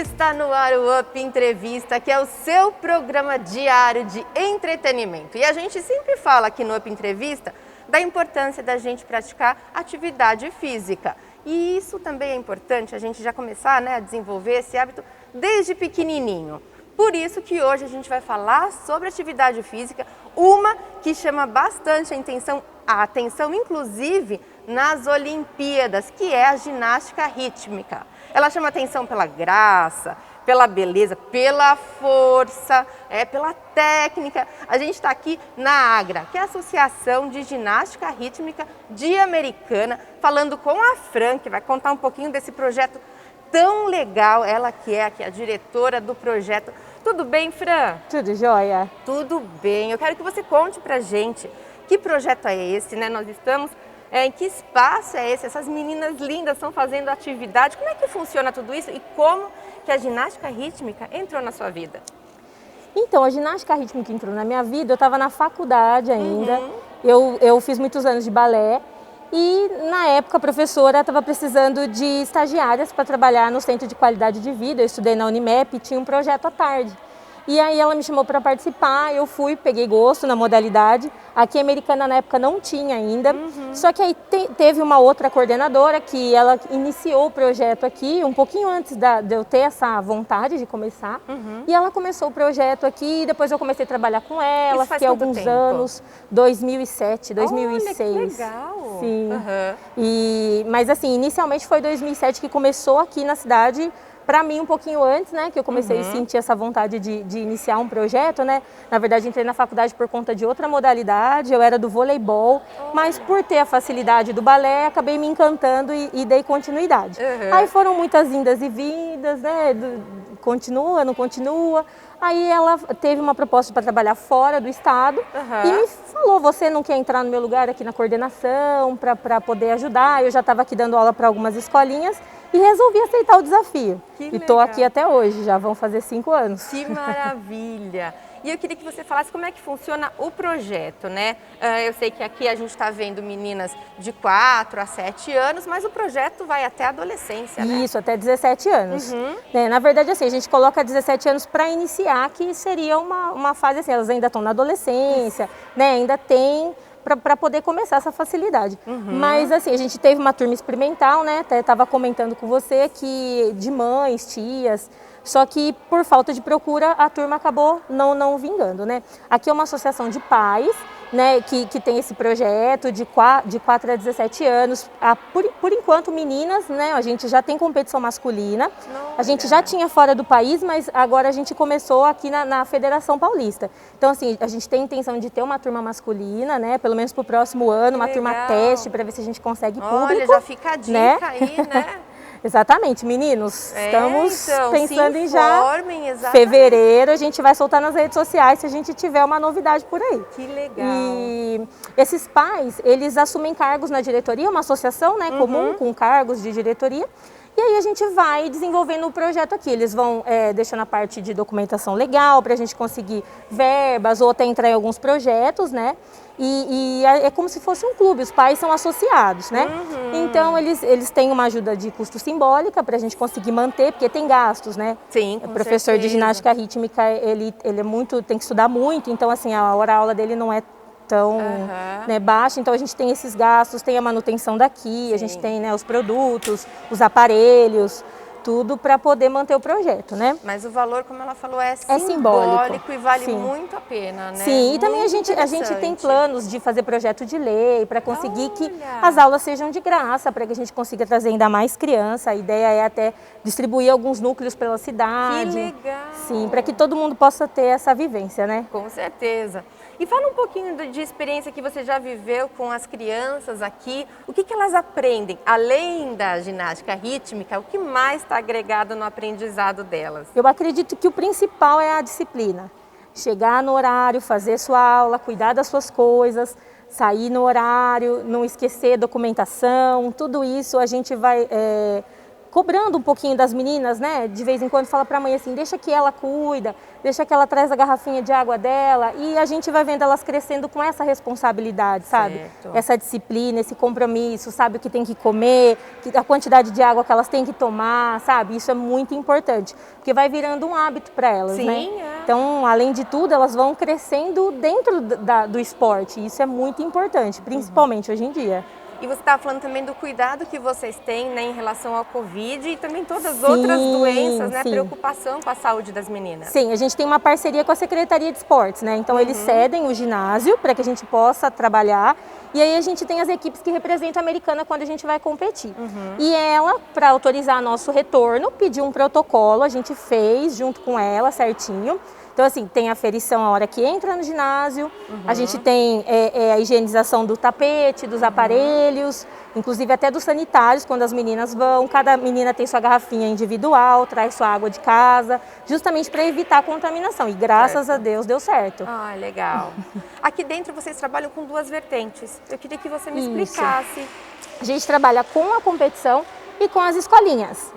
Está no ar o Up Entrevista, que é o seu programa diário de entretenimento. E a gente sempre fala aqui no Up Entrevista da importância da gente praticar atividade física. E isso também é importante, a gente já começar, a desenvolver esse hábito desde pequenininho. Por isso que hoje a gente vai falar sobre atividade física, uma que chama bastante a atenção inclusive nas Olimpíadas, que é a ginástica rítmica. Ela chama atenção pela graça, pela beleza, pela força, pela técnica. A gente está aqui na AGRA, que é a Associação de Ginástica Rítmica de Americana, falando com a Fran, que vai contar um pouquinho desse projeto tão legal, ela que é aqui a diretora do projeto. Tudo bem, Fran? Tudo jóia? Tudo bem. Eu quero que você conte pra gente que projeto é esse, Nós estamos... em que espaço é esse? Essas meninas lindas estão fazendo atividade. Como é que funciona tudo isso e como que a ginástica rítmica entrou na sua vida? Então, a ginástica rítmica entrou na minha vida, eu estava na faculdade ainda, eu fiz muitos anos de balé e na época a professora estava precisando de estagiárias para trabalhar no Centro de Qualidade de Vida. Eu estudei na Unimep e tinha um projeto à tarde. E aí ela me chamou para participar, eu fui, peguei gosto na modalidade. Aqui em Americana na época não tinha ainda, só que aí teve uma outra coordenadora que ela iniciou o projeto aqui, um pouquinho antes de eu ter essa vontade de começar. E ela começou o projeto aqui, depois eu comecei a trabalhar com ela, fiquei alguns anos, 2007, 2006. Olha, que legal! Sim. Mas assim, inicialmente foi 2007 que começou aqui na cidade. Para mim, um pouquinho antes, que eu comecei a sentir essa vontade de iniciar um projeto, Na verdade, entrei na faculdade por conta de outra modalidade, eu era do voleibol, mas por ter a facilidade do balé, acabei me encantando e dei continuidade. Aí foram muitas indas e vindas, continua, não continua. Aí ela teve uma proposta para trabalhar fora do estado e me falou, você não quer entrar no meu lugar aqui na coordenação para poder ajudar? Eu já estava aqui dando aula para algumas escolinhas e resolvi aceitar o desafio. E estou aqui até hoje, já vão fazer 5 anos. Que maravilha! E eu queria que você falasse como é que funciona o projeto, Eu sei que aqui a gente está vendo meninas de 4 a 7 anos, mas o projeto vai até a adolescência, Isso, até 17 anos. Na verdade, assim, a gente coloca 17 anos para iniciar, que seria uma fase assim, elas ainda estão na adolescência, ainda tem... para poder começar essa facilidade. Mas assim, a gente teve uma turma experimental, Até estava comentando com você que de mães, tias, só que por falta de procura a turma acabou não vingando, Aqui é uma associação de pais, que tem esse projeto de 4 a 17 anos. Por enquanto, meninas, a gente já tem competição masculina. A gente já tinha fora do país, mas agora a gente começou aqui na Federação Paulista. Então, assim, a gente tem a intenção de ter uma turma masculina, pelo menos para o próximo ano, uma turma teste, para ver se a gente consegue público. Olha, já fica a dica aí, Exatamente, meninos, estamos então, pensando em exatamente. Fevereiro, a gente vai soltar nas redes sociais se a gente tiver uma novidade por aí. Que legal. E esses pais, eles assumem cargos na diretoria, uma associação comum com cargos de diretoria, e aí a gente vai desenvolvendo o projeto aqui. Eles vão deixando a parte de documentação legal para a gente conseguir verbas ou até entrar em alguns projetos, E é como se fosse um clube, os pais são associados, Então eles têm uma ajuda de custo simbólica para a gente conseguir manter, porque tem gastos, Sim, com O professor certeza. de ginástica rítmica, ele é muito, tem que estudar muito, então assim, a hora-aula dele não é tão baixa, então a gente tem esses gastos, tem a manutenção daqui, a gente tem os produtos, os aparelhos, tudo para poder manter o projeto, Mas o valor, como ela falou, é simbólico e vale muito a pena, Sim, e também a gente tem planos de fazer projeto de lei para conseguir que as aulas sejam de graça, para que a gente consiga trazer ainda mais criança. A ideia é até distribuir alguns núcleos pela cidade. Que legal! Sim, para que todo mundo possa ter essa vivência, Com certeza. E fala um pouquinho de experiência que você já viveu com as crianças aqui. O que elas aprendem? Além da ginástica rítmica, o que mais está agregado no aprendizado delas? Eu acredito que o principal é a disciplina. Chegar no horário, fazer sua aula, cuidar das suas coisas, sair no horário, não esquecer documentação, tudo isso a gente vai cobrando um pouquinho das meninas, né? De vez em quando fala para a mãe assim, deixa que ela cuida, deixa que ela traz a garrafinha de água dela, e a gente vai vendo elas crescendo com essa responsabilidade, sabe? Certo. Essa disciplina, esse compromisso, sabe o que tem que comer, a quantidade de água que elas têm que tomar, sabe? Isso é muito importante, porque vai virando um hábito para elas, Sim, né? é. Então, além de tudo, elas vão crescendo dentro do esporte, e isso é muito importante, principalmente hoje em dia. E você estava falando também do cuidado que vocês têm, né, em relação ao Covid e também todas as outras doenças, né, preocupação com a saúde das meninas. Sim, a gente tem uma parceria com a Secretaria de Esportes, né? Então eles cedem o ginásio para que a gente possa trabalhar. E aí a gente tem as equipes que representam a Americana quando a gente vai competir. E ela, para autorizar nosso retorno, pediu um protocolo, a gente fez junto com ela certinho. Então, assim, tem a aferição a hora que entra no ginásio, a gente tem a higienização do tapete, dos aparelhos, inclusive até dos sanitários, quando as meninas vão. Cada menina tem sua garrafinha individual, traz sua água de casa, justamente para evitar a contaminação. E graças a Deus deu certo. Ah, legal. Aqui dentro vocês trabalham com duas vertentes. Eu queria que você me explicasse. A gente trabalha com a competição e com as escolinhas.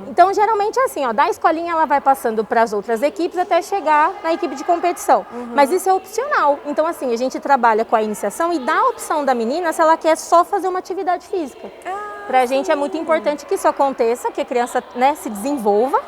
Então, geralmente é assim, ó, da escolinha ela vai passando para as outras equipes até chegar na equipe de competição. Mas isso é opcional. Então, assim, a gente trabalha com a iniciação e dá a opção da menina se ela quer só fazer uma atividade física. Para a gente é muito importante que isso aconteça, que a criança, né, se desenvolva.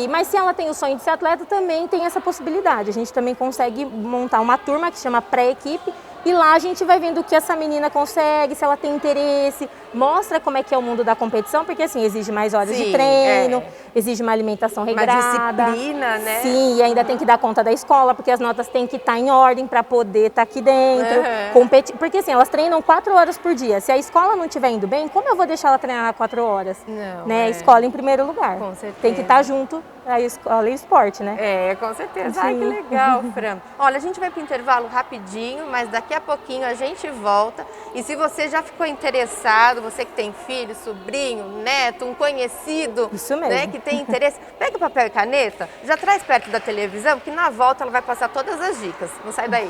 Mas se ela tem o sonho de ser atleta, também tem essa possibilidade. A gente também consegue montar uma turma que chama pré-equipe, e lá a gente vai vendo o que essa menina consegue, se ela tem interesse, mostra como é que é o mundo da competição, porque assim, exige mais horas de treino, exige uma alimentação regrada. Uma disciplina, né? Sim, e ainda tem que dar conta da escola, porque as notas têm que estar em ordem para poder estar aqui dentro, competir. Porque assim, elas treinam 4 horas por dia. Se a escola não estiver indo bem, como eu vou deixar ela treinar 4 horas? Não, né? A escola em primeiro lugar. Com certeza. Tem que estar junto a escola e o esporte, né? É, com certeza. Ai, que legal, Fran. Olha, a gente vai para o intervalo rapidinho, mas daqui a pouquinho a gente volta. E se você já ficou interessado, você que tem filho, sobrinho, neto, um conhecido, Isso mesmo, né, que tem interesse, pega papel e caneta, já traz perto da televisão, que na volta ela vai passar todas as dicas. Não sai daí.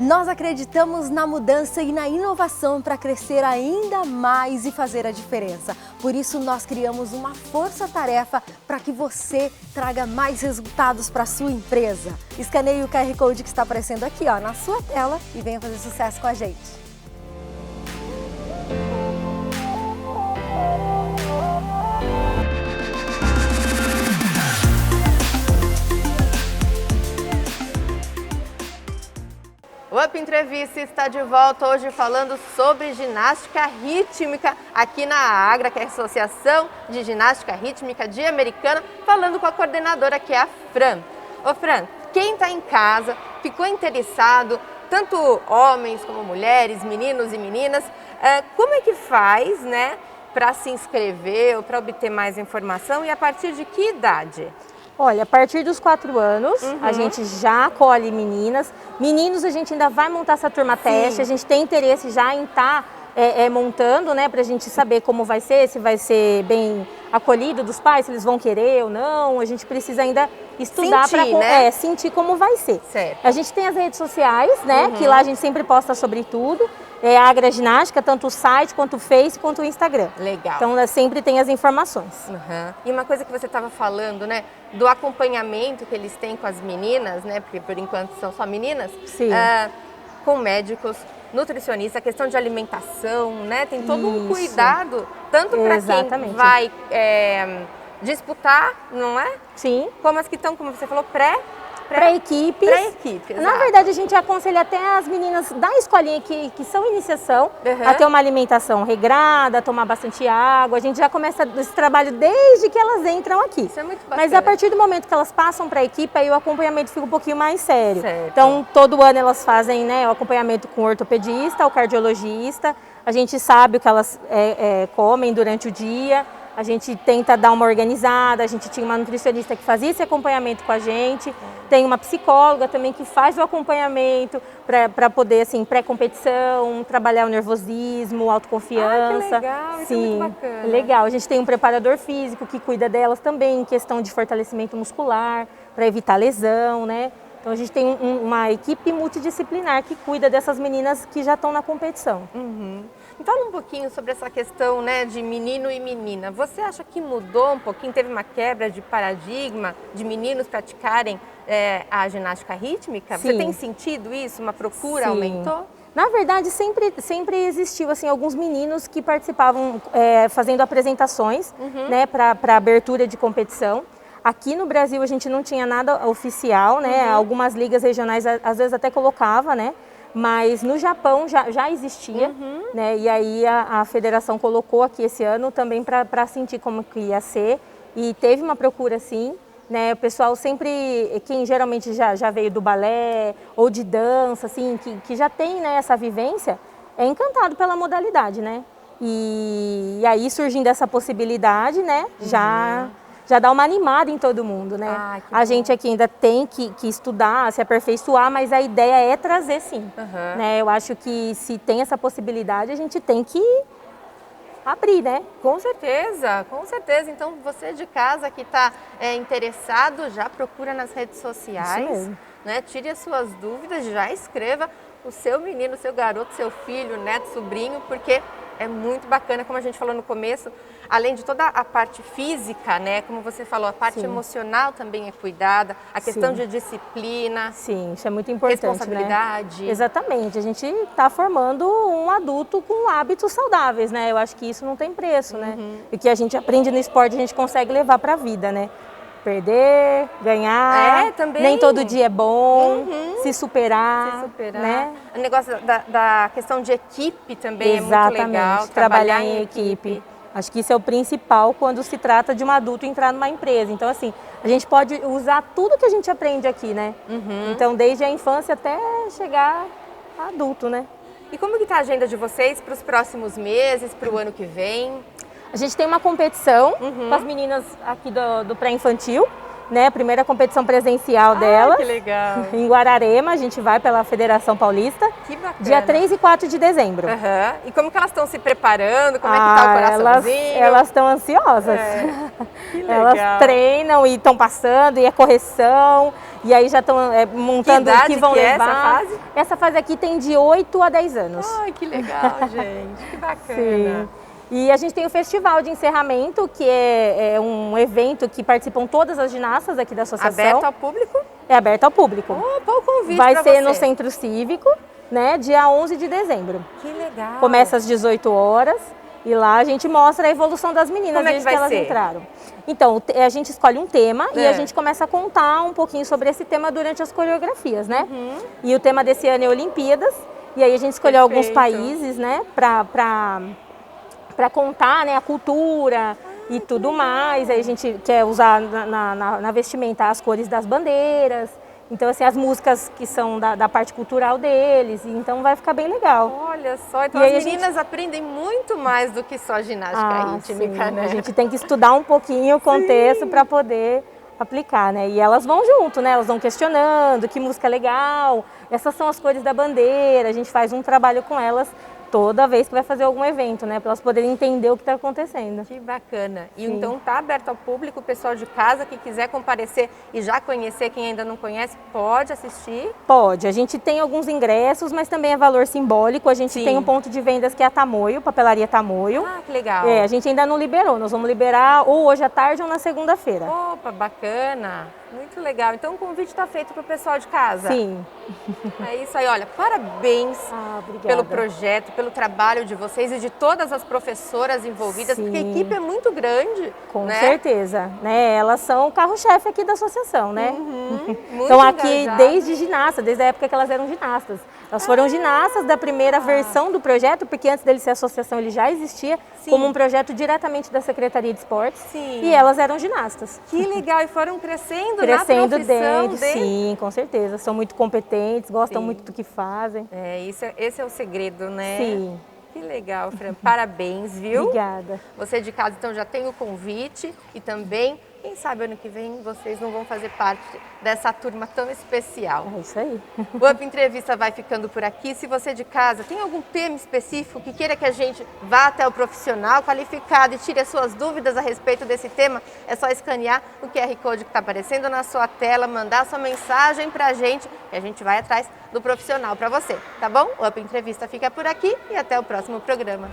Nós acreditamos na mudança e na inovação para crescer ainda mais e fazer a diferença. Por isso, nós criamos uma força-tarefa para que você traga mais resultados para a sua empresa. Escaneie o QR Code que está aparecendo aqui, ó, na sua tela e venha fazer sucesso com a gente. O Up Entrevista está de volta hoje falando sobre ginástica rítmica aqui na AGRA, que é a Associação de Ginástica Rítmica de Americana, falando com a coordenadora que é a Fran. Ô Fran, quem está em casa, ficou interessado, tanto homens como mulheres, meninos e meninas, como é que faz, né, para se inscrever ou para obter mais informação e a partir de que idade? Olha, a partir dos 4 anos, a gente já acolhe meninas. Meninos, a gente ainda vai montar essa turma teste. A gente tem interesse já em estar montando, né, para a gente saber como vai ser, se vai ser bem acolhido dos pais, se eles vão querer ou não. A gente precisa ainda estudar para sentir como vai ser. Certo. A gente tem as redes sociais, né, que lá a gente sempre posta sobre tudo. A AGRA Ginástica, tanto o site, quanto o Face, quanto o Instagram. Legal. Então, sempre tem as informações. E uma coisa que você estava falando, né, do acompanhamento que eles têm com as meninas, né, porque por enquanto são só meninas, Sim. Com médicos, nutricionistas, a questão de alimentação, né, tem todo um cuidado, tanto para quem vai disputar, não é? Sim. Como as que estão, como você falou, pré-equipes. Na verdade, a gente aconselha até as meninas da escolinha que são iniciação a ter uma alimentação regrada, a tomar bastante água. A gente já começa esse trabalho desde que elas entram aqui. Isso é muito bacana. Mas a partir do momento que elas passam para a equipe, aí o acompanhamento fica um pouquinho mais sério. Certo. Então, todo ano elas fazem, né, o acompanhamento com o ortopedista, o cardiologista. A gente sabe o que elas comem durante o dia. a gente tenta dar uma organizada, a gente tinha uma nutricionista que fazia esse acompanhamento com a gente, tem uma psicóloga também que faz o acompanhamento para poder, assim, pré-competição, trabalhar o nervosismo, autoconfiança. Ah, que legal, isso Sim, é muito bacana. Legal. A gente tem um preparador físico que cuida delas também, em questão de fortalecimento muscular, para evitar lesão, né? Então a gente tem uma equipe multidisciplinar que cuida dessas meninas que já estão na competição. Me fala um pouquinho sobre essa questão, né, de menino e menina. Você acha que mudou um pouquinho, teve uma quebra de paradigma de meninos praticarem a ginástica rítmica? Sim. Você tem sentido isso? Uma procura Sim. aumentou? Na verdade, sempre existiu assim, alguns meninos que participavam fazendo apresentações, né, para abertura de competição. Aqui no Brasil a gente não tinha nada oficial, né? Algumas ligas regionais às vezes até colocava, né? Mas no Japão já existia, né? E aí a federação colocou aqui esse ano também para sentir como que ia ser. E teve uma procura sim, né? O pessoal sempre, quem geralmente já veio do balé ou de dança, assim, que já tem, né, essa vivência, é encantado pela modalidade, né? E aí surgindo essa possibilidade, né? Já dá uma animada em todo mundo, né? Ah, que a bom. gente aqui ainda tem que estudar, se aperfeiçoar, mas a ideia é trazer sim. Né? Eu acho que se tem essa possibilidade, a gente tem que abrir, né? Com certeza, com certeza. Então você de casa que está interessado, já procura nas redes sociais, Isso mesmo. né? Tire as suas dúvidas, já escreva o seu menino, o seu garoto, seu filho, neto, sobrinho, porque é muito bacana, como a gente falou no começo, além de toda a parte física, né? Como você falou, a parte Sim. emocional também é cuidada, a questão Sim. de disciplina, Sim, isso é muito importante, responsabilidade. né? Exatamente, a gente está formando um adulto com hábitos saudáveis, né? Eu acho que isso não tem preço, né? E o que a gente aprende no esporte, a gente consegue levar para a vida, né? Perder, ganhar, também. nem todo dia é bom, se superar, Se superar. né? O negócio da questão de equipe também Exatamente, é muito legal. trabalhar em equipe. Acho que isso é o principal quando se trata de um adulto entrar numa empresa. Então, assim, a gente pode usar tudo que a gente aprende aqui, né? Então, desde a infância até chegar adulto, né? E como que está a agenda de vocês para os próximos meses, para o ano que vem? A gente tem uma competição com as meninas aqui do pré-infantil, né? A primeira competição presencial delas. Que legal. Em Guararema, a gente vai pela Federação Paulista. Que bacana. Dia 3 e 4 de dezembro. E como que elas estão se preparando? Como é que tá o coraçãozinho? Elas estão ansiosas. Que legal. Elas treinam e estão passando, e é correção, e aí já estão montando o que vão que é levar. essa fase? Essa fase aqui tem de 8 a 10 anos. Ai, que legal, gente. Que bacana. Sim. E a gente tem o festival de encerramento, que é um evento que participam todas as ginastas aqui da associação. Aberto ao público? É aberto ao público. Opa, o convite Vai pra ser você. no Centro Cívico, né, dia 11 de dezembro. Que legal. Começa às 18 horas e lá a gente mostra a evolução das meninas Como é que desde vai que elas ser? entraram. Então, a gente escolhe um tema e a gente começa a contar um pouquinho sobre esse tema durante as coreografias, né? E o tema desse ano é Olimpíadas, e aí a gente escolheu alguns países, né, para contar, né, a cultura e tudo mais. Aí a gente quer usar na vestimenta as cores das bandeiras. Então, assim, as músicas que são da parte cultural deles. Então, vai ficar bem legal. Olha só, então E aí as meninas aprendem muito mais do que só ginástica rítmica, sim. né? A gente tem que estudar um pouquinho o contexto para poder aplicar, né? E elas vão junto, né? Elas vão questionando que música é legal, essas são as cores da bandeira. A gente faz um trabalho com elas toda vez que vai fazer algum evento, né? Para elas poderem entender o que está acontecendo. Que bacana. E então tá aberto ao público, o pessoal de casa que quiser comparecer e já conhecer, quem ainda não conhece, pode assistir? Pode. A gente tem alguns ingressos, mas também é valor simbólico. A gente tem um ponto de vendas que é a Tamoio, Papelaria Tamoio. Ah, que legal. A gente ainda não liberou. Nós vamos liberar ou hoje à tarde ou na segunda-feira. Opa, bacana. Muito legal. Então o convite está feito para o pessoal de casa. Sim. É isso aí. Olha, parabéns Obrigada. pelo projeto, pelo trabalho de vocês e de todas as professoras envolvidas, Sim. porque a equipe é muito grande. Com né? certeza, né? Elas são o carro-chefe aqui da associação, né? Muito Então aqui engajadas. desde ginasta, desde a época que elas eram ginastas. Elas foram ginastas da primeira versão do projeto, porque antes dele ser associação ele já existia como um projeto diretamente da Secretaria de Esportes. Sim. E elas eram ginastas. Que legal. E foram crescendo na Crescendo profissão dentro, deles. sim, com certeza. São muito competentes, gostam muito do que fazem. Esse é o segredo, né? Sim. Que legal, Fran. Parabéns, viu? Obrigada. Você de casa, então, já tem o convite e também, quem sabe ano que vem vocês não vão fazer parte dessa turma tão especial. É isso aí. O Up Entrevista vai ficando por aqui. Se você de casa tem algum tema específico que queira que a gente vá até o profissional qualificado e tire as suas dúvidas a respeito desse tema, é só escanear o QR Code que está aparecendo na sua tela, mandar sua mensagem para a gente e a gente vai atrás do profissional para você, tá bom? O Up Entrevista fica por aqui e até o próximo programa.